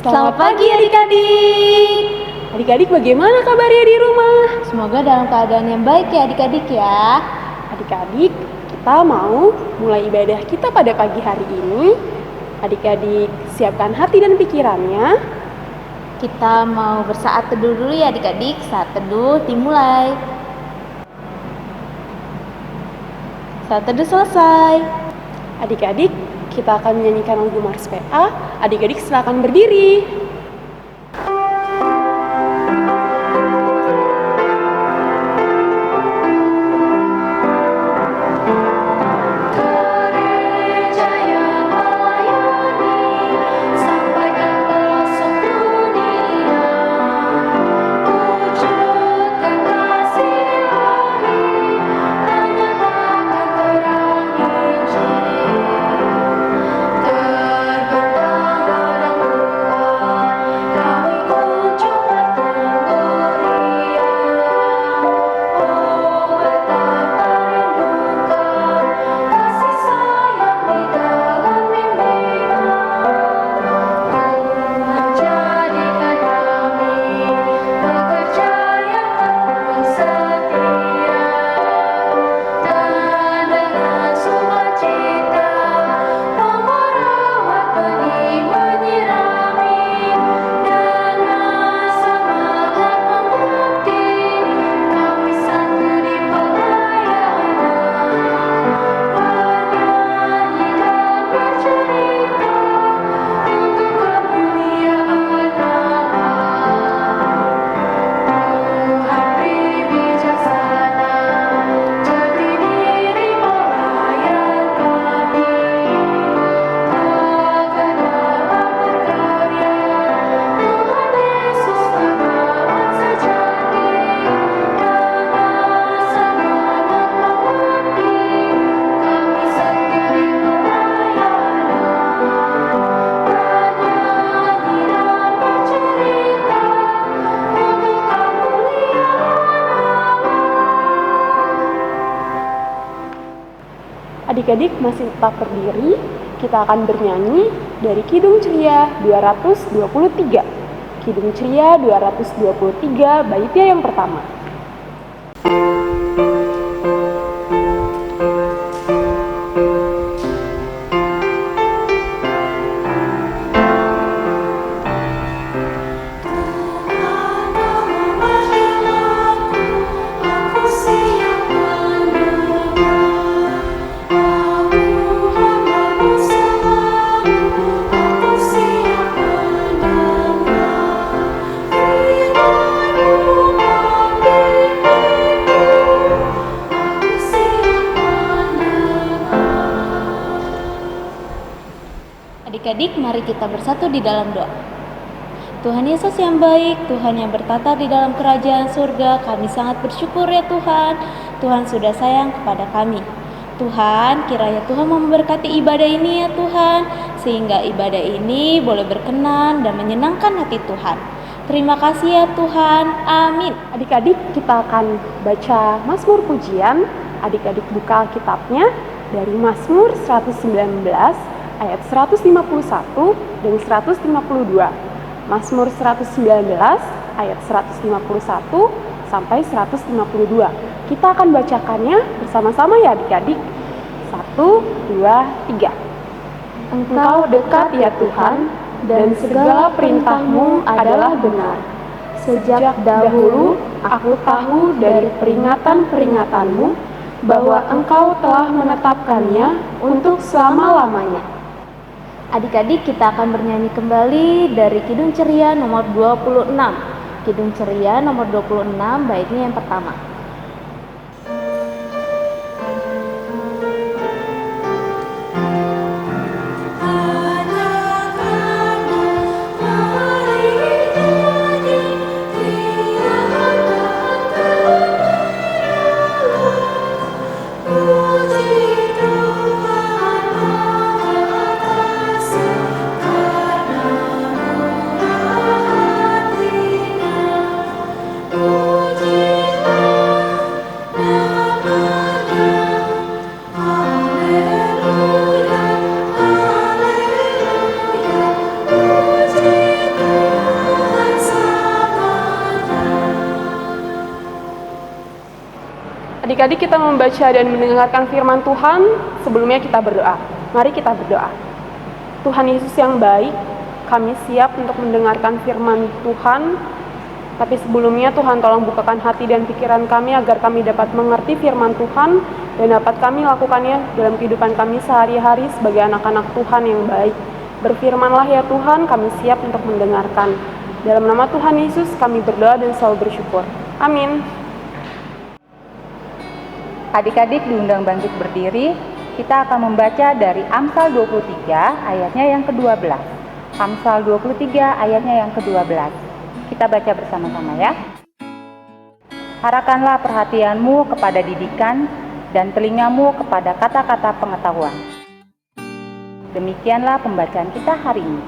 Selamat pagi adik-adik. Adik-adik bagaimana kabarnya di rumah? Semoga dalam keadaan yang baik ya adik-adik ya. Adik-adik, kita mau mulai ibadah kita pada pagi hari ini. Adik-adik siapkan hati dan pikirannya. Kita mau bersaat teduh dulu ya adik-adik. Saat teduh dimulai. Saat teduh selesai. Adik-adik, kita akan menyanyikan lagu Mars PA. Adik-adik silakan berdiri. Adik-adik masih tetap berdiri, kita akan bernyanyi dari Kidung Ceria 223. Kidung Ceria 223, baitnya yang pertama. Adik-adik, mari kita bersatu di dalam doa. Tuhan Yesus yang baik, Tuhan yang bertata di dalam kerajaan surga, kami sangat bersyukur ya Tuhan. Tuhan sudah sayang kepada kami. Tuhan, kiranya Tuhan memberkati ibadah ini ya Tuhan, sehingga ibadah ini boleh berkenan dan menyenangkan hati Tuhan. Terima kasih ya Tuhan. Amin. Adik-adik, kita akan baca Mazmur Pujian. Adik-adik buka Alkitabnya dari Mazmur 119 ayat 151 dan 152. Mazmur 119 ayat 151 sampai 152. Kita akan bacakannya bersama-sama ya adik-adik. 1, 2, 3. Engkau dekat ya Tuhan, dan segala perintah-Mu adalah benar. Sejak dahulu aku tahu dari peringatan-peringatan-Mu bahwa Engkau telah menetapkannya untuk selama-lamanya. Adik-adik, kita akan bernyanyi kembali dari Kidung Ceria nomor 26. Kidung Ceria nomor 26, baitnya yang pertama. Puji Adik-adik kita membaca dan mendengarkan firman Tuhan, sebelumnya kita berdoa. Mari kita berdoa. Tuhan Yesus yang baik, kami siap untuk mendengarkan firman Tuhan. Tapi sebelumnya Tuhan tolong bukakan hati dan pikiran kami agar kami dapat mengerti firman Tuhan dan dapat kami lakukannya dalam kehidupan kami sehari-hari sebagai anak-anak Tuhan yang baik. Berfirmanlah ya Tuhan, kami siap untuk mendengarkan. Dalam nama Tuhan Yesus kami berdoa dan selalu bersyukur. Amin. Adik-adik diundang bangkit berdiri. Kita akan membaca dari Amsal 23 ayatnya yang ke-12. Amsal 23 ayatnya yang ke-12. Kita baca bersama-sama ya. Arahkanlah perhatianmu kepada didikan dan telingamu kepada kata-kata pengetahuan. Demikianlah pembacaan kita hari ini.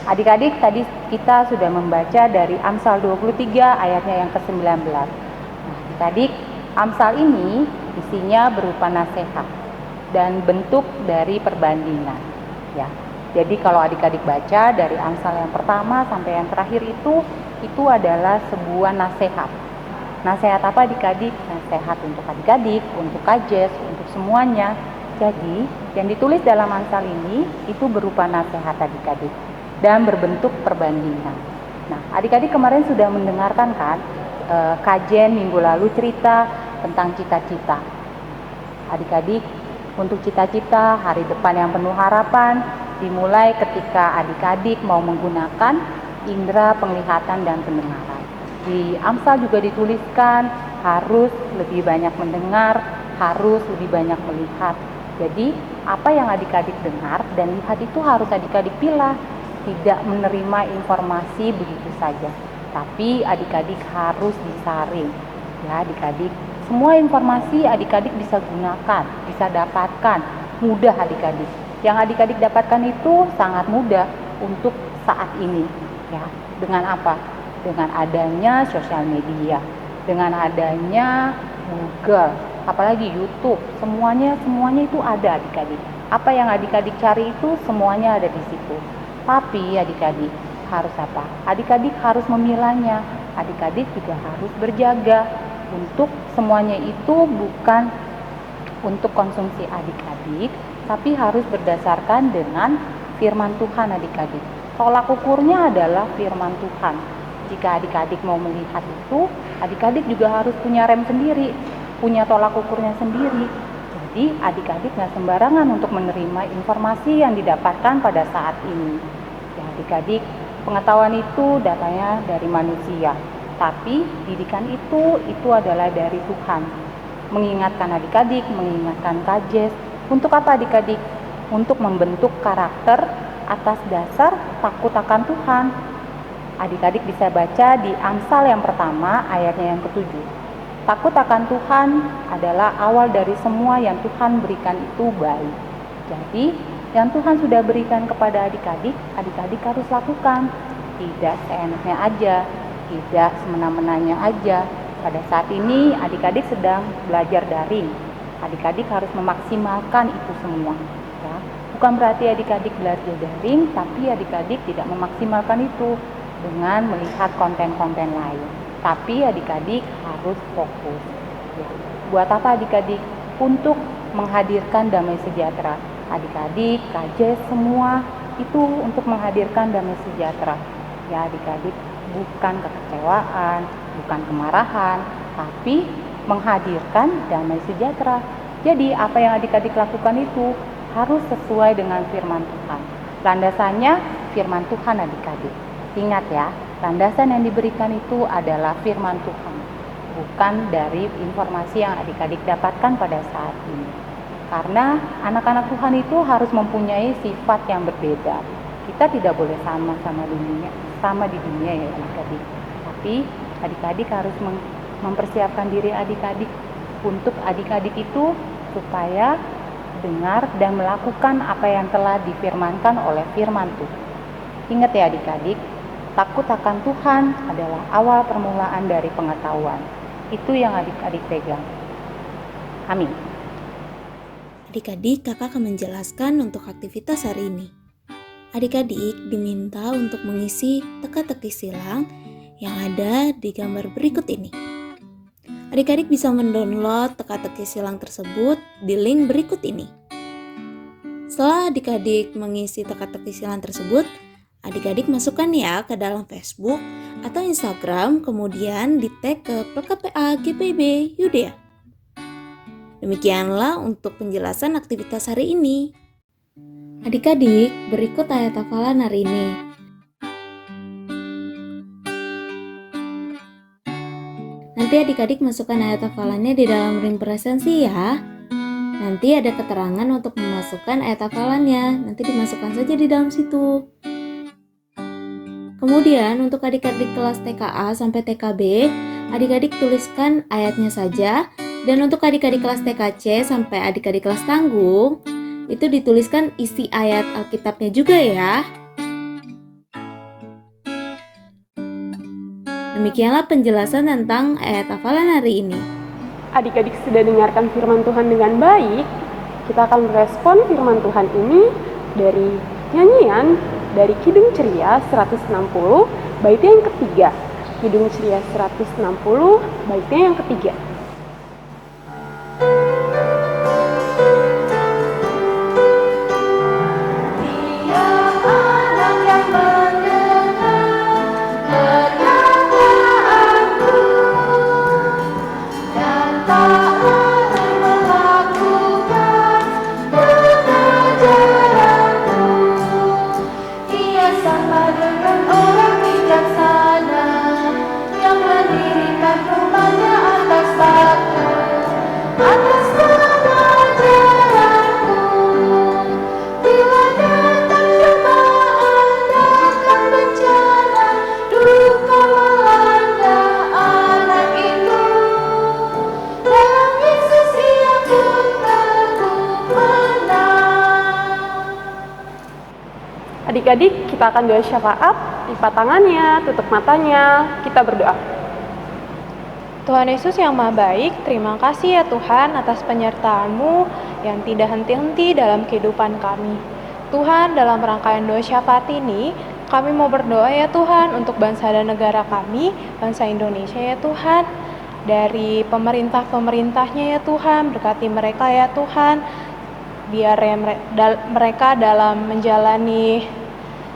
Adik-adik, tadi kita sudah membaca dari Amsal 23 ayatnya yang ke-19. Nah, adik-adik, Amsal ini isinya berupa nasihat dan bentuk dari perbandingan. Ya. Jadi kalau adik-adik baca dari Amsal yang pertama sampai yang terakhir itu adalah sebuah nasihat. Nasihat apa adik-adik? Nasihat untuk adik-adik, untuk kajes, untuk semuanya. Jadi yang ditulis dalam Amsal ini itu berupa nasihat adik-adik dan berbentuk perbandingan. Nah, adik-adik kemarin sudah mendengarkan kan kajian minggu lalu cerita tentang cita-cita. Adik-adik, untuk cita-cita hari depan yang penuh harapan dimulai ketika adik-adik mau menggunakan indera penglihatan dan pendengaran. Di Amsal juga dituliskan harus lebih banyak mendengar, harus lebih banyak melihat. Jadi apa yang adik-adik dengar dan lihat itu harus adik-adik pilah, tidak menerima informasi begitu saja. Tapi adik-adik harus disaring. Ya adik-adik, semua informasi adik-adik bisa gunakan, bisa dapatkan, mudah adik-adik. Yang adik-adik dapatkan itu sangat mudah untuk saat ini. Ya, dengan apa? Dengan adanya sosial media, dengan adanya Google, apalagi YouTube, semuanya itu ada adik-adik. Apa yang adik-adik cari itu semuanya ada di situ. Tapi adik-adik harus apa? Adik-adik harus memilahnya. Adik-adik juga harus berjaga untuk semuanya itu bukan untuk konsumsi adik-adik, tapi harus berdasarkan dengan firman Tuhan adik-adik. Tolak ukurnya adalah firman Tuhan. Jika adik-adik mau melihat itu, adik-adik juga harus punya rem sendiri, punya tolak ukurnya sendiri. Jadi adik-adik nggak sembarangan untuk menerima informasi yang didapatkan pada saat ini. Ya adik-adik, pengetahuan itu datanya dari manusia, tapi didikan itu adalah dari Tuhan. Mengingatkan adik-adik, mengingatkan kajes. Untuk apa adik-adik? Untuk membentuk karakter atas dasar takut akan Tuhan. Adik-adik bisa baca di Amsal yang pertama ayatnya yang ke-7. Takut akan Tuhan adalah awal dari semua yang Tuhan berikan itu baik. Jadi yang Tuhan sudah berikan kepada adik-adik, adik-adik harus lakukan. Tidak seenaknya aja, tidak semena-menanya aja. Pada saat ini adik-adik sedang belajar daring. Adik-adik harus memaksimalkan itu semua. Ya. Bukan berarti adik-adik belajar daring, tapi adik-adik tidak memaksimalkan itu dengan melihat konten-konten lain. Tapi adik-adik harus fokus. Ya. Buat apa adik-adik? Untuk menghadirkan damai sejahtera. Adik-adik, kajes semua itu untuk menghadirkan damai sejahtera. Ya adik-adik, bukan kekecewaan, bukan kemarahan, tapi menghadirkan damai sejahtera. Jadi apa yang adik-adik lakukan itu harus sesuai dengan firman Tuhan. Landasannya firman Tuhan adik-adik. Ingat ya, landasan yang diberikan itu adalah firman Tuhan, bukan dari informasi yang adik-adik dapatkan pada saat ini. Karena anak-anak Tuhan itu harus mempunyai sifat yang berbeda. Kita tidak boleh sama di dunia ya adik-adik. Tapi adik-adik harus mempersiapkan diri adik-adik untuk adik-adik itu supaya dengar dan melakukan apa yang telah difirmankan oleh firman Tuhan. Ingat ya adik-adik, takut akan Tuhan adalah awal permulaan dari pengetahuan. Itu yang adik-adik pegang. Amin. Adik-adik, kakak akan menjelaskan untuk aktivitas hari ini. Adik-adik diminta untuk mengisi teka-teki silang yang ada di gambar berikut ini. Adik-adik bisa mendownload teka-teki silang tersebut di link berikut ini. Setelah adik-adik mengisi teka-teki silang tersebut, adik-adik masukkan ya ke dalam Facebook atau Instagram, kemudian di-tag ke PKPA GPIB Yudea. Demikianlah untuk penjelasan aktivitas hari ini. Adik-adik, berikut ayat hafalan hari ini. Nanti adik-adik masukkan ayat hafalannya di dalam ring presensi ya. Nanti ada keterangan untuk memasukkan ayat hafalannya, nanti dimasukkan saja di dalam situ. Kemudian untuk adik-adik kelas TKA sampai TKB, adik-adik tuliskan ayatnya saja. Dan untuk adik-adik kelas TKC sampai adik-adik kelas tanggung, itu dituliskan isi ayat Alkitabnya juga ya. Demikianlah penjelasan tentang ayat hafalan hari ini. Adik-adik sudah dengarkan firman Tuhan dengan baik. Kita akan merespon firman Tuhan ini dari nyanyian dari Kidung Ceria 160, baitnya yang ketiga. Kidung Ceria 160, baitnya yang ketiga. Adik-adik, kita akan doa syafaat, lipat tangannya, tutup matanya, kita berdoa. Tuhan Yesus yang Maha Baik, terima kasih ya Tuhan atas penyertaan-Mu yang tidak henti-henti dalam kehidupan kami. Tuhan, dalam rangkaian doa syafaat ini, kami mau berdoa ya Tuhan untuk bangsa dan negara kami, bangsa Indonesia ya Tuhan. Dari pemerintah-pemerintahnya ya Tuhan, berkati mereka ya Tuhan, biar mereka dalam menjalani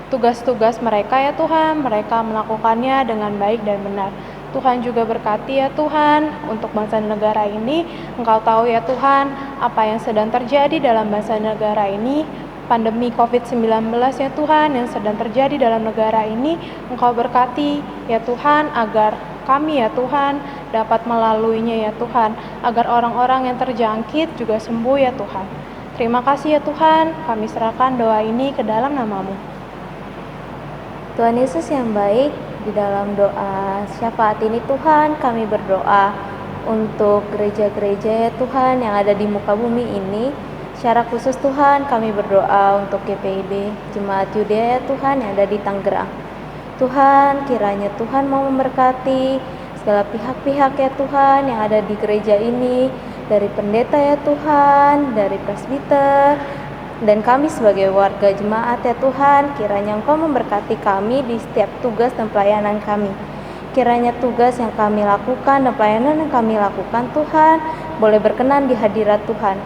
tugas-tugas mereka ya Tuhan, mereka melakukannya dengan baik dan benar. Tuhan juga berkati ya Tuhan untuk bangsa dan negara ini. Engkau tahu ya Tuhan apa yang sedang terjadi dalam bangsa dan negara ini, pandemi COVID-19 ya Tuhan yang sedang terjadi dalam negara ini. Engkau berkati ya Tuhan agar kami ya Tuhan dapat melaluinya ya Tuhan, agar orang-orang yang terjangkit juga sembuh ya Tuhan. Terima kasih ya Tuhan, kami serahkan doa ini ke dalam nama-Mu. Tuhan Yesus yang baik, di dalam doa syafaat ini Tuhan kami berdoa untuk gereja-gereja ya Tuhan yang ada di muka bumi ini. Secara khusus Tuhan kami berdoa untuk GPIB Jemaat Yudea ya Tuhan yang ada di Tangerang. Tuhan, kiranya Tuhan mau memberkati segala pihak-pihak ya Tuhan yang ada di gereja ini, dari pendeta ya Tuhan, dari presbiter, dan kami sebagai warga jemaat ya Tuhan, kiranya Engkau memberkati kami di setiap tugas dan pelayanan kami. Kiranya tugas yang kami lakukan dan pelayanan yang kami lakukan Tuhan, boleh berkenan di hadirat Tuhan.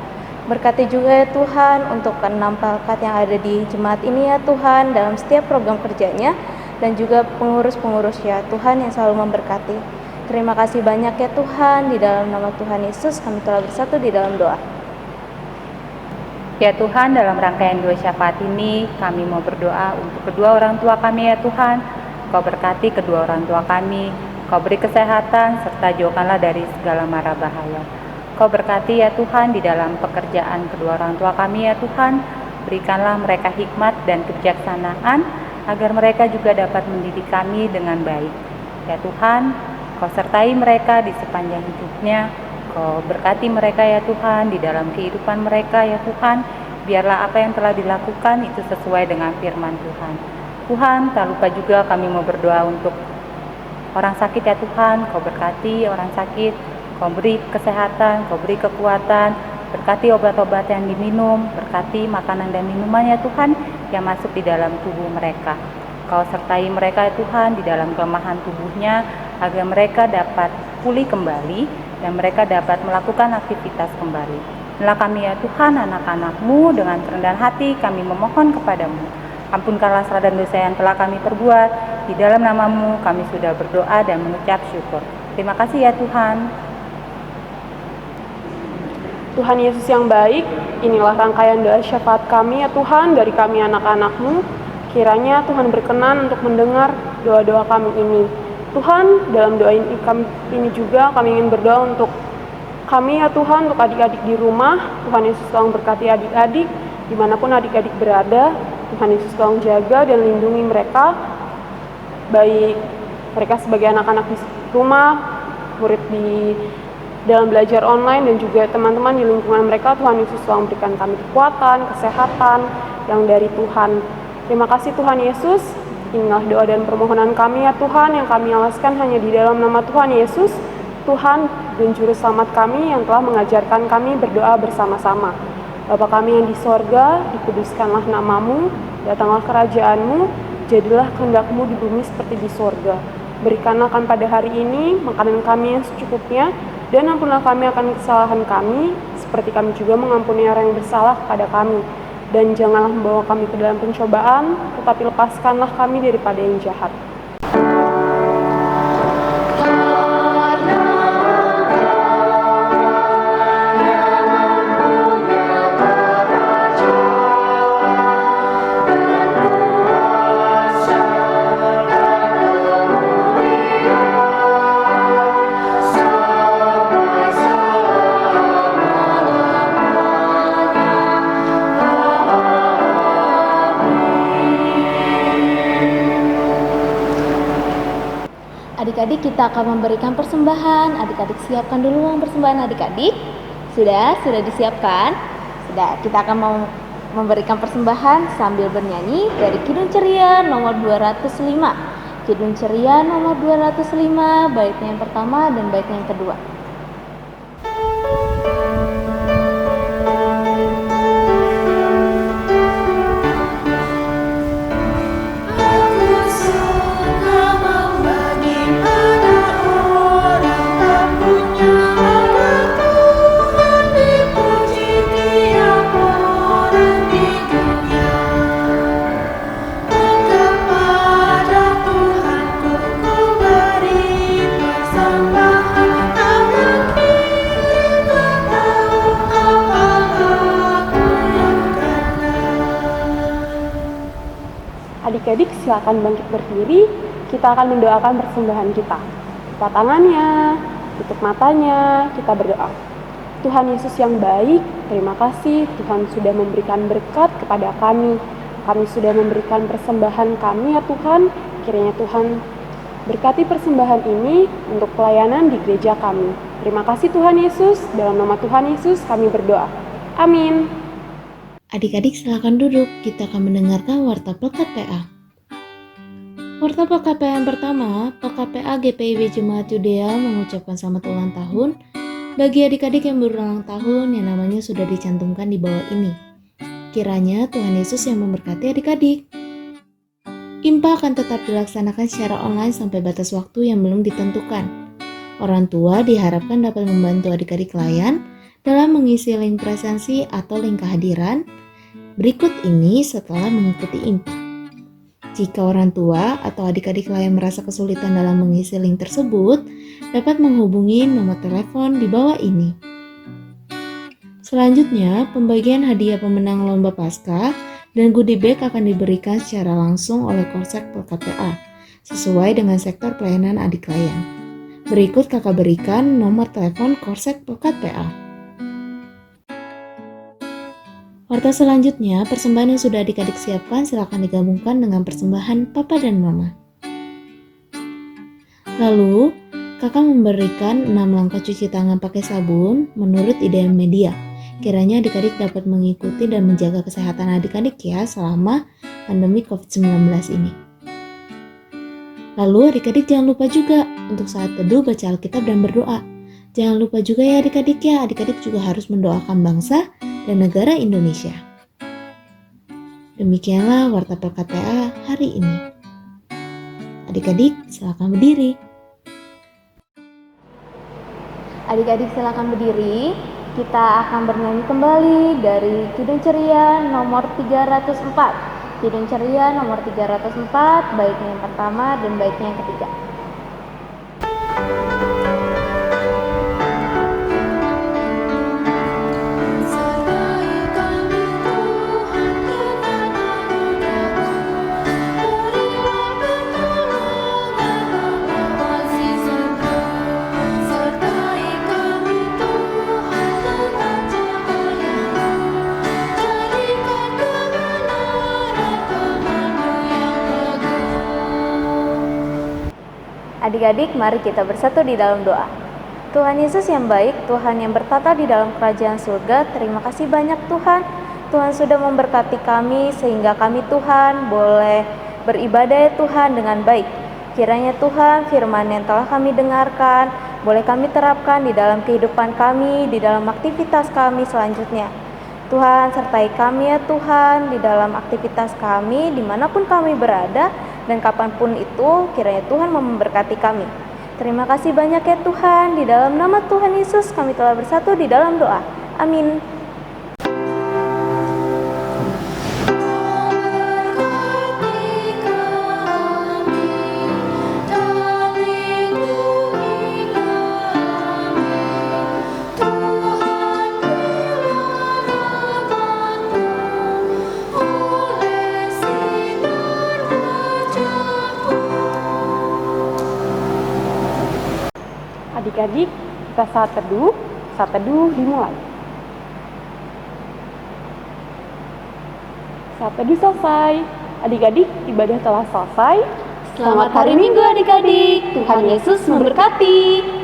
Berkati juga ya Tuhan untuk keenam pelkat yang ada di jemaat ini ya Tuhan, dalam setiap program kerjanya, dan juga pengurus-pengurus ya Tuhan yang selalu memberkati. Terima kasih banyak ya Tuhan, di dalam nama Tuhan Yesus kami telah bersatu di dalam doa. Ya Tuhan, dalam rangkaian doa syafaat ini, kami mau berdoa untuk kedua orang tua kami ya Tuhan. Kau berkati kedua orang tua kami, Kau beri kesehatan, serta jauhkanlah dari segala mara bahaya. Kau berkati ya Tuhan di dalam pekerjaan kedua orang tua kami ya Tuhan. Berikanlah mereka hikmat dan kebijaksanaan, agar mereka juga dapat mendidik kami dengan baik. Ya Tuhan, Kau sertai mereka di sepanjang hidupnya. Kau berkati mereka ya Tuhan di dalam kehidupan mereka ya Tuhan. Biarlah apa yang telah dilakukan itu sesuai dengan firman Tuhan. Tuhan, tak lupa juga kami mau berdoa untuk orang sakit ya Tuhan. Kau berkati orang sakit, Kau beri kesehatan, Kau beri kekuatan, berkati obat-obat yang diminum, berkati makanan dan minuman ya Tuhan yang masuk di dalam tubuh mereka. Kau sertai mereka ya Tuhan di dalam kelemahan tubuhnya, agar mereka dapat pulih kembali dan mereka dapat melakukan aktivitas kembali. Inilah kami ya Tuhan, anak-anak-Mu, dengan kerendahan hati kami memohon kepadamu. Ampunkanlah salah dan dosa yang telah kami perbuat. Di dalam nama-Mu kami sudah berdoa dan mengucap syukur. Terima kasih ya Tuhan. Tuhan Yesus yang baik, inilah rangkaian doa syafaat kami ya Tuhan dari kami anak-anak-Mu. Kiranya Tuhan berkenan untuk mendengar doa-doa kami ini. Tuhan, dalam doa ini juga kami ingin berdoa untuk kami ya Tuhan, untuk adik-adik di rumah. Tuhan Yesus tolong berkati adik-adik, dimanapun adik-adik berada. Tuhan Yesus tolong jaga dan lindungi mereka, baik mereka sebagai anak-anak di rumah, murid di dalam belajar online, dan juga teman-teman di lingkungan mereka. Tuhan Yesus tolong berikan kami kekuatan, kesehatan yang dari Tuhan. Terima kasih Tuhan Yesus. Inilah doa dan permohonan kami ya Tuhan, yang kami alaskan hanya di dalam nama Tuhan Yesus, Tuhan dan Juru Selamat kami yang telah mengajarkan kami berdoa bersama-sama. Bapa kami yang di sorga, dikuduskanlah nama-Mu, datanglah kerajaan-Mu, jadilah kehendak-Mu di bumi seperti di sorga. Berikanlah kami pada hari ini makanan kami yang secukupnya, dan ampunilah kami akan kesalahan kami, seperti kami juga mengampuni orang yang bersalah kepada kami. Dan janganlah membawa kami ke dalam pencobaan, tetapi lepaskanlah kami daripada yang jahat. Adik-adik, kita akan memberikan persembahan. Adik-adik siapkan dulu uang persembahan adik-adik. Sudah disiapkan? Sudah, kita akan mau memberikan persembahan sambil bernyanyi dari Kidung Ceria nomor 205. Kidung Ceria nomor 205, baitnya yang pertama dan baitnya yang kedua. Adik-adik silakan bangkit berdiri, kita akan mendoakan persembahan kita. Buka tangannya, tutup matanya, kita berdoa. Tuhan Yesus yang baik, terima kasih Tuhan sudah memberikan berkat kepada kami. Kami sudah memberikan persembahan kami ya Tuhan, kiranya Tuhan berkati persembahan ini untuk pelayanan di gereja kami. Terima kasih Tuhan Yesus, dalam nama Tuhan Yesus kami berdoa. Amin. Adik-adik silakan duduk, kita akan mendengarkan warta Pelkat PA. Warta Pelkat PA yang pertama, Pelkat PA GPIB Jemaat Yudea mengucapkan selamat ulang tahun bagi adik-adik yang berulang tahun yang namanya sudah dicantumkan di bawah ini. Kiranya Tuhan Yesus yang memberkati adik-adik. IMPA akan tetap dilaksanakan secara online sampai batas waktu yang belum ditentukan. Orang tua diharapkan dapat membantu adik-adik layan dalam mengisi link presensi atau link kehadiran berikut ini setelah mengikuti IMPA. Jika orang tua atau adik-adik lain merasa kesulitan dalam mengisi link tersebut, dapat menghubungi nomor telepon di bawah ini. Selanjutnya, pembagian hadiah pemenang lomba Paskah dan goodie bag akan diberikan secara langsung oleh Korsek Pelkat PA sesuai dengan sektor pelayanan adik layan. Berikut kakak berikan nomor telepon Korsek Pelkat PA. Warta selanjutnya, persembahan yang sudah adik-adik siapkan silakan digabungkan dengan persembahan Papa dan Mama. Lalu, kakak memberikan 6 langkah cuci tangan pakai sabun menurut IDM Media. Kiranya adik-adik dapat mengikuti dan menjaga kesehatan adik-adik ya selama pandemi COVID-19 ini. Lalu adik-adik jangan lupa juga untuk saat teduh baca Alkitab dan berdoa. Jangan lupa juga ya adik-adik ya, adik-adik juga harus mendoakan bangsa dan negara Indonesia. Demikianlah warta Pelkat PA hari ini. Adik-adik silakan berdiri. Adik-adik silakan berdiri. Kita akan bernyanyi kembali dari Kidung Ceria nomor 304. Kidung Ceria nomor 304, baitnya yang pertama dan baitnya yang ketiga. Adik-adik, mari kita bersatu di dalam doa. Tuhan Yesus yang baik, Tuhan yang bertata di dalam kerajaan surga, terima kasih banyak Tuhan. Tuhan sudah memberkati kami sehingga kami Tuhan boleh beribadah ya Tuhan dengan baik. Kiranya Tuhan firman yang telah kami dengarkan boleh kami terapkan di dalam kehidupan kami, di dalam aktivitas kami selanjutnya. Tuhan sertai kami ya Tuhan di dalam aktivitas kami dimanapun kami berada dan kapanpun itu kiranya Tuhan memberkati kami. Terima kasih banyak ya Tuhan, di dalam nama Tuhan Yesus kami telah bersatu di dalam doa. Amin. Adik-adik, kita saat teduh dimulai. Saat teduh selesai. Adik-adik, ibadah telah selesai. Selamat hari Minggu adik-adik. Tuhan Yesus memberkati.